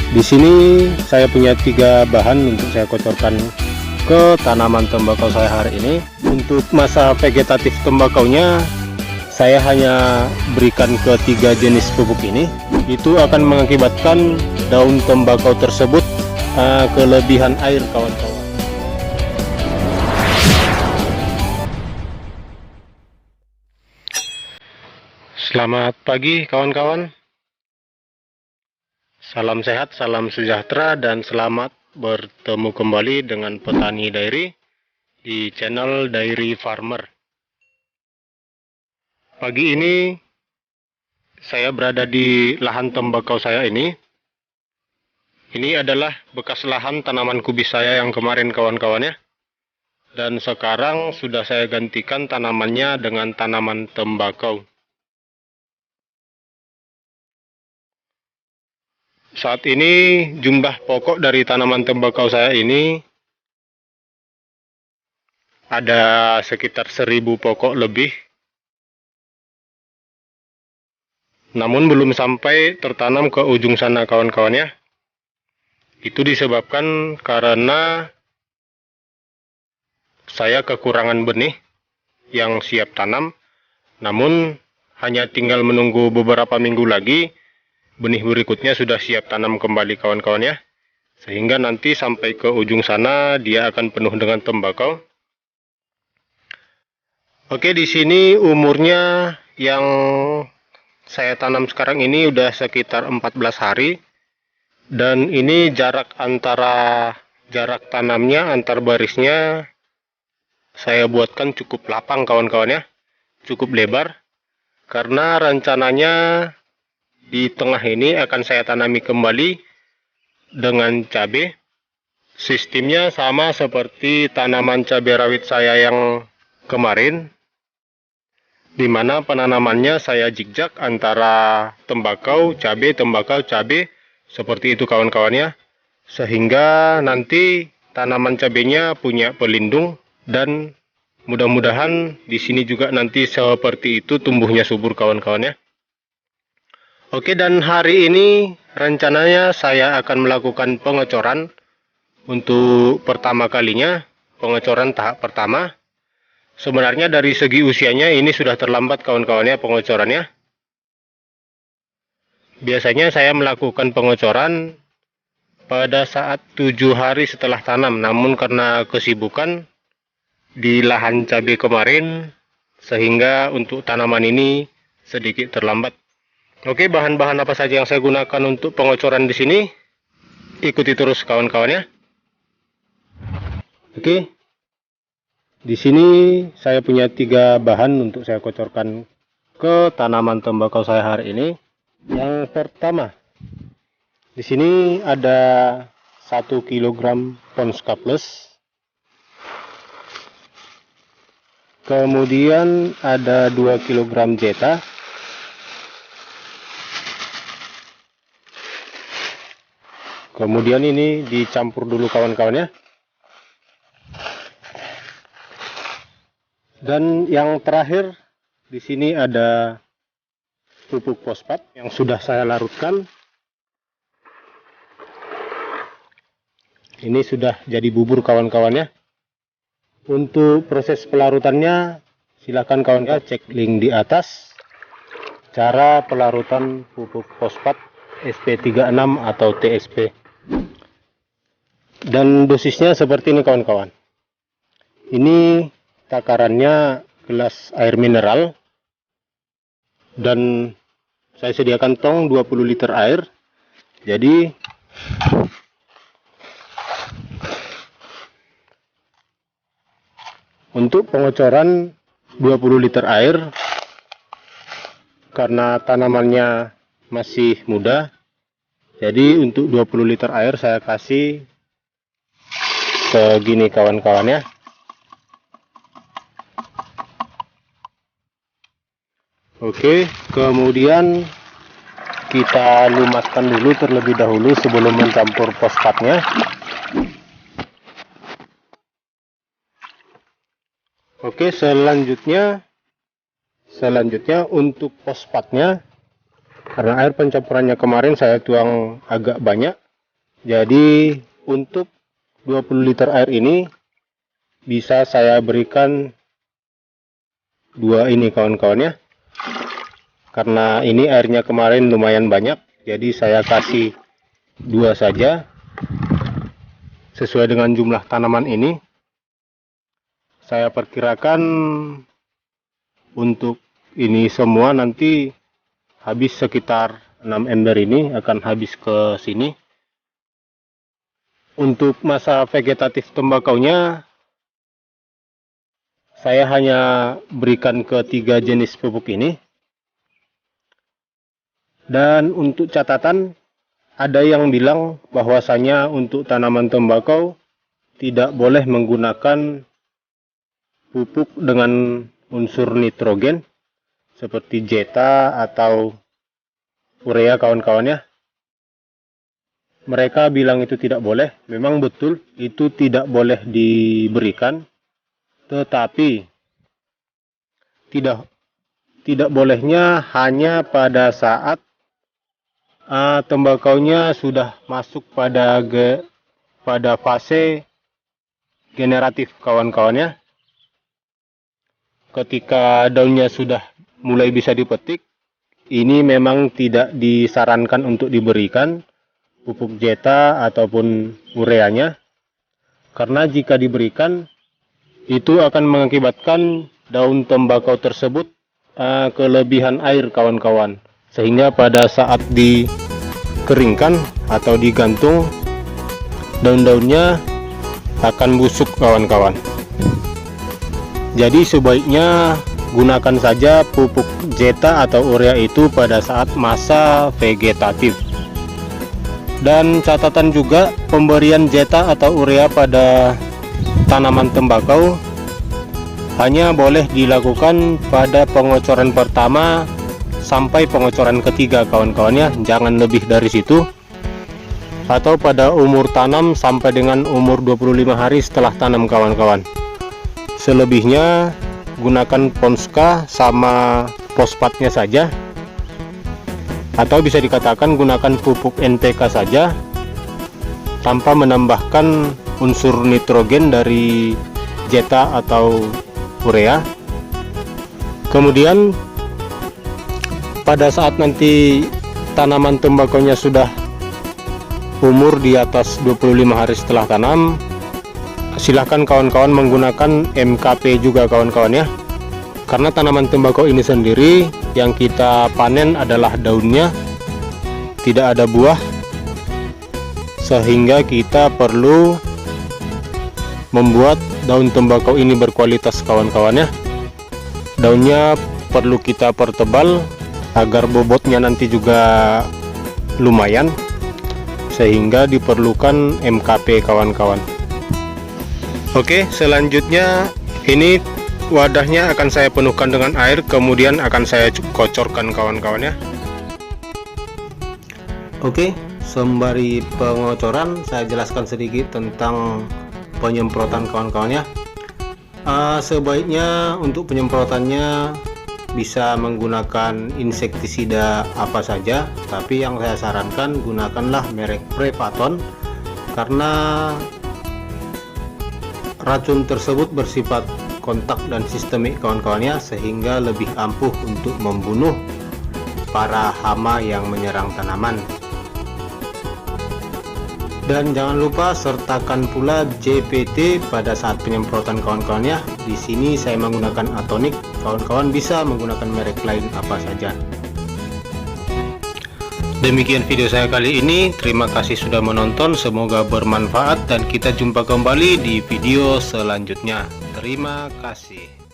Di sini saya punya 3 bahan untuk saya kocorkan ke tanaman tembakau saya hari ini. Untuk masa vegetatif tembakaunya, saya hanya berikan ke 3 jenis pupuk ini. Itu akan mengakibatkan daun tembakau tersebut kelebihan air, kawan-kawan. Selamat pagi, kawan-kawan. Salam sehat, salam sejahtera, dan selamat bertemu kembali dengan Petani Dairy di channel Dairy Farmer. Pagi ini saya berada di lahan tembakau saya ini. Ini adalah bekas lahan tanaman kubis saya yang kemarin, kawan-kawan ya. Dan sekarang sudah saya gantikan tanamannya dengan tanaman tembakau. Saat ini jumlah pokok dari tanaman tembakau saya ini ada sekitar 1000 pokok lebih. Namun belum sampai tertanam ke ujung sana, kawan-kawan ya. Itu disebabkan karena saya kekurangan benih yang siap tanam. Namun hanya tinggal menunggu beberapa minggu lagi, benih berikutnya sudah siap tanam kembali, kawan-kawan ya. Sehingga nanti sampai ke ujung sana dia akan penuh dengan tembakau. Oke, di sini umurnya yang saya tanam sekarang ini udah sekitar 14 hari. Dan ini jarak tanamnya antar barisnya saya buatkan cukup lapang, kawan-kawan ya. Cukup lebar. Karena rencananya di tengah ini akan saya tanami kembali dengan cabai. Sistemnya sama seperti tanaman cabai rawit saya yang kemarin, di mana penanamannya saya zigzag antara tembakau, cabai, seperti itu, kawan-kawan ya. Sehingga nanti tanaman cabainya punya pelindung, dan mudah-mudahan di sini juga nanti seperti itu tumbuhnya subur, kawan-kawan ya. Oke, dan hari ini rencananya saya akan melakukan pengecoran untuk pertama kalinya, pengecoran tahap pertama. Sebenarnya dari segi usianya ini sudah terlambat, kawan-kawan ya, pengecorannya. Biasanya saya melakukan pengecoran pada saat 7 hari setelah tanam, namun karena kesibukan di lahan cabai kemarin, sehingga untuk tanaman ini sedikit terlambat. Oke, bahan-bahan apa saja yang saya gunakan untuk pengocoran di sini? Ikuti terus, kawan-kawan ya. Oke, di sini saya punya 3 bahan untuk saya kocorkan ke tanaman tembakau saya hari ini. Yang pertama, di sini ada 1 kg Ponska Plus. Kemudian ada 2 kg Zeta. Kemudian ini dicampur dulu, kawan-kawan ya. Dan yang terakhir di sini ada pupuk fosfat yang sudah saya larutkan. Ini sudah jadi bubur, kawan-kawan ya. Untuk proses pelarutannya silakan kawan-kawan cek link di atas. Cara pelarutan pupuk fosfat SP36 atau TSP. Dan dosisnya seperti ini, kawan-kawan. Ini takarannya gelas air mineral, dan saya sediakan tong 20 liter air. Jadi untuk pengocoran 20 liter air, karena tanamannya masih muda, jadi untuk 20 liter air saya kasih segini, kawan-kawan ya. Oke, kemudian kita lumaskan dulu terlebih dahulu sebelum mencampur fosfatnya. Oke, selanjutnya untuk fosfatnya, karena air pencampurannya kemarin saya tuang agak banyak, Jadi untuk 20 liter air ini bisa saya berikan 2 ini kawan-kawan ya. Karena ini airnya kemarin lumayan banyak, jadi saya kasih 2 saja sesuai dengan jumlah tanaman ini. Saya perkirakan untuk ini semua nanti habis sekitar 6 ember, ini akan habis ke sini. Untuk masa vegetatif tembakaunya saya hanya berikan ke 3 jenis pupuk ini. Dan untuk catatan, ada yang bilang bahwasanya untuk tanaman tembakau tidak boleh menggunakan pupuk dengan unsur nitrogen seperti Zeta atau urea kawan-kawan ya. Mereka bilang itu tidak boleh. Memang betul itu tidak boleh diberikan. Tetapi tidak bolehnya hanya pada saat tembakaunya sudah masuk pada fase generatif kawan-kawannya. Ketika daunnya sudah mulai bisa dipetik, ini memang tidak disarankan untuk diberikan pupuk Zeta ataupun ureanya, karena jika diberikan itu akan mengakibatkan daun tembakau tersebut kelebihan air kawan-kawan, sehingga pada saat dikeringkan atau digantung daun-daunnya akan busuk kawan-kawan. Jadi sebaiknya gunakan saja pupuk Zeta atau urea itu pada saat masa vegetatif. Dan catatan juga, pemberian Zeta atau urea pada tanaman tembakau hanya boleh dilakukan pada pengocoran pertama sampai pengocoran ketiga kawan-kawannya, jangan lebih dari situ, atau pada umur tanam sampai dengan umur 25 hari setelah tanam kawan-kawan. Selebihnya gunakan Ponska sama fosfatnya saja, atau bisa dikatakan gunakan pupuk NPK saja tanpa menambahkan unsur nitrogen dari Zeta atau urea. Kemudian pada saat nanti tanaman tembakaunya sudah umur di atas 25 hari setelah tanam, silahkan kawan-kawan menggunakan MKP juga kawan-kawan ya. Karena tanaman tembakau ini sendiri yang kita panen adalah daunnya, tidak ada buah, sehingga kita perlu membuat daun tembakau ini berkualitas kawan-kawan ya. Daunnya perlu kita pertebal agar bobotnya nanti juga lumayan, sehingga diperlukan MKP kawan-kawan. Oke, selanjutnya ini wadahnya akan saya penuhkan dengan air, kemudian akan saya kocorkan kawan-kawan ya. Oke, sembari pengocoran saya jelaskan sedikit tentang penyemprotan kawan-kawan ya. Sebaiknya untuk penyemprotannya bisa menggunakan insektisida apa saja, tapi yang saya sarankan gunakanlah merek Prepaton, karena racun tersebut bersifat kontak dan sistemik kawan-kawannya, sehingga lebih ampuh untuk membunuh para hama yang menyerang tanaman. Dan jangan lupa sertakan pula JPT pada saat penyemprotan kawan-kawannya. Di sini saya menggunakan Atonik, kawan-kawan bisa menggunakan merek lain apa saja. Demikian video saya kali ini, terima kasih sudah menonton, semoga bermanfaat dan kita jumpa kembali di video selanjutnya. Terima kasih.